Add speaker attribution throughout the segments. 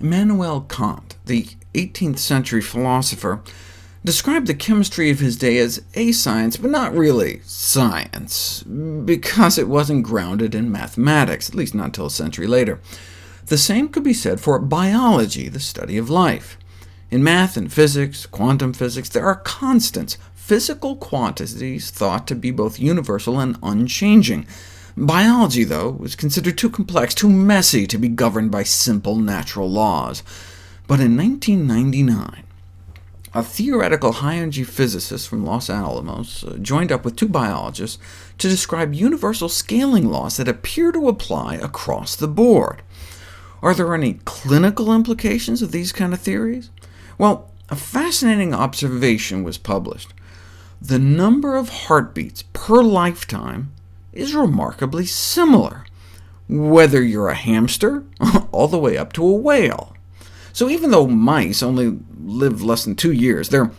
Speaker 1: Immanuel Kant, the 18th century philosopher, described the chemistry of his day as a science, but not really science, because it wasn't grounded in mathematics, at least not until a century later. The same could be said for biology, the study of life. In math and physics, quantum physics, there are constants, physical quantities thought to be both universal and unchanging. Biology, though, was considered too complex, too messy to be governed by simple natural laws. But in 1999, a theoretical high-energy physicist from Los Alamos joined up with two biologists to describe universal scaling laws that appear to apply across the board. Are there any clinical implications of these kind of theories? Well, a fascinating observation was published. The number of heartbeats per lifetime is remarkably similar, whether you're a hamster all the way up to a whale. So even though mice only live less than 2 years, their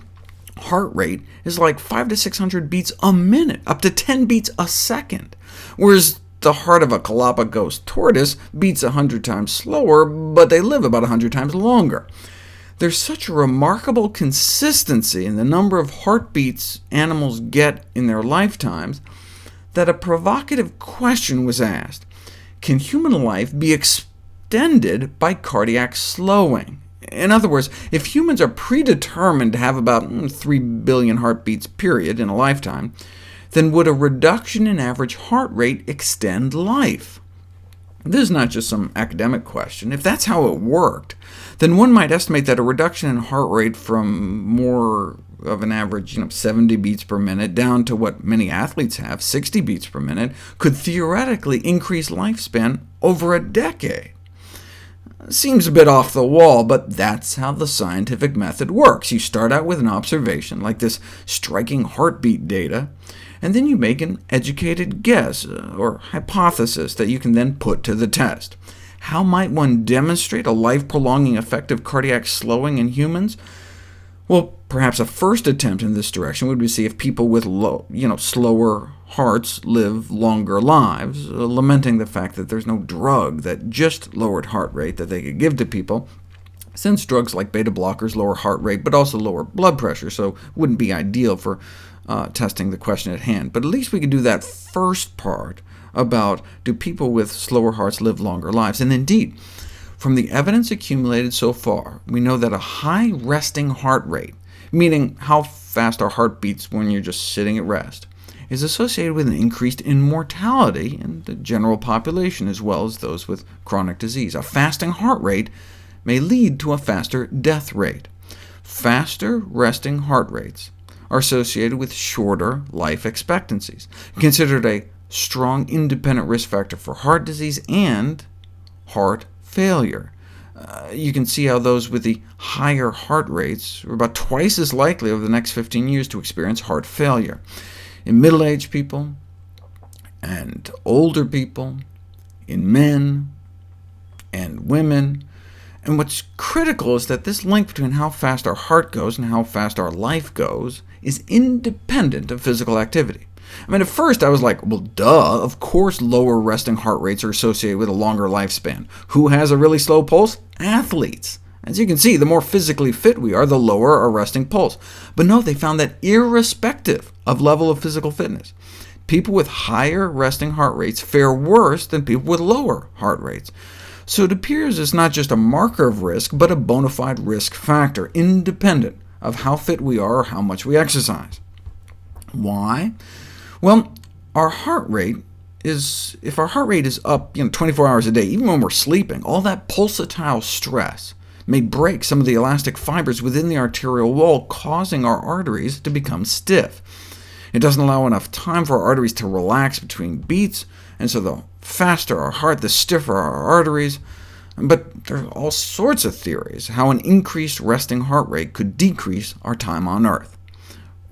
Speaker 1: heart rate is like 500 to 600 beats a minute, up to 10 beats a second, whereas the heart of a Galapagos tortoise beats 100 times slower, but they live about 100 times longer. There's such a remarkable consistency in the number of heartbeats animals get in their lifetimes that a provocative question was asked: can human life be extended by cardiac slowing? In other words, if humans are predetermined to have about 3 billion heartbeats period in a lifetime, then would a reduction in average heart rate extend life? This is not just some academic question. If that's how it worked, then one might estimate that a reduction in heart rate from more of an average 70 beats per minute down to what many athletes have, 60 beats per minute, could theoretically increase lifespan over a decade. Seems a bit off the wall, but that's how the scientific method works. You start out with an observation, like this striking heartbeat data, and then you make an educated guess, or hypothesis, that you can then put to the test. How might one demonstrate a life-prolonging effect of cardiac slowing in humans? Well, perhaps a first attempt in this direction would be to see if people with slower hearts live longer lives, lamenting the fact that there's no drug that just lowered heart rate that they could give to people, since drugs like beta blockers lower heart rate, but also lower blood pressure, so wouldn't be ideal for testing the question at hand. But at least we could do that first part about, do people with slower hearts live longer lives? And indeed, from the evidence accumulated so far, we know that a high resting heart rate, meaning how fast our heart beats when you're just sitting at rest, is associated with an increased in mortality in the general population, as well as those with chronic disease. A fasting heart rate may lead to a faster death rate. Faster resting heart rates are associated with shorter life expectancies, considered a strong independent risk factor for heart disease and heart failure. You can see how those with the higher heart rates are about twice as likely over the next 15 years to experience heart failure. In middle-aged people and older people, in men and women. And what's critical is that this link between how fast our heart goes and how fast our life goes is independent of physical activity. I mean, at first I was like, well, duh, of course lower resting heart rates are associated with a longer lifespan. Who has a really slow pulse? Athletes. As you can see, the more physically fit we are, the lower our resting pulse. But no, they found that irrespective of level of physical fitness, people with higher resting heart rates fare worse than people with lower heart rates. So it appears it's not just a marker of risk, but a bona fide risk factor, independent of how fit we are or how much we exercise. Why? Well, if our heart rate is up 24 hours a day, even when we're sleeping, all that pulsatile stress may break some of the elastic fibers within the arterial wall, causing our arteries to become stiff. It doesn't allow enough time for our arteries to relax between beats, and so the faster our heart, the stiffer our arteries. But there are all sorts of theories how an increased resting heart rate could decrease our time on Earth.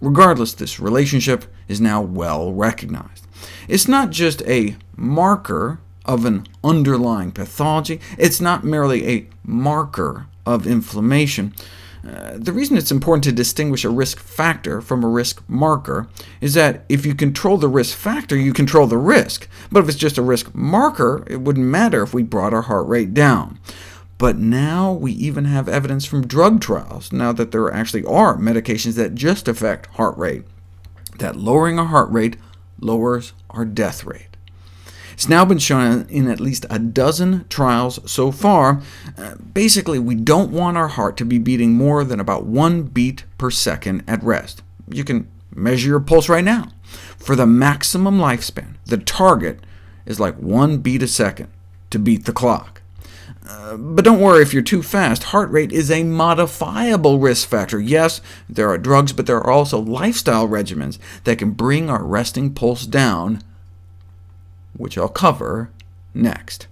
Speaker 1: Regardless, this relationship is now well recognized. It's not just a marker of an underlying pathology. It's not merely a marker of inflammation. The reason it's important to distinguish a risk factor from a risk marker is that if you control the risk factor, you control the risk. But if it's just a risk marker, it wouldn't matter if we brought our heart rate down. But now we even have evidence from drug trials, now that there actually are medications that just affect heart rate, that lowering our heart rate lowers our death rate. It's now been shown in at least a dozen trials so far. Basically, we don't want our heart to be beating more than about 1 beat per second at rest. You can measure your pulse right now. For the maximum lifespan, the target is like 1 beat a second to beat the clock. But don't worry if you're too fast. Heart rate is a modifiable risk factor. Yes, there are drugs, but there are also lifestyle regimens that can bring our resting pulse down, which I'll cover next.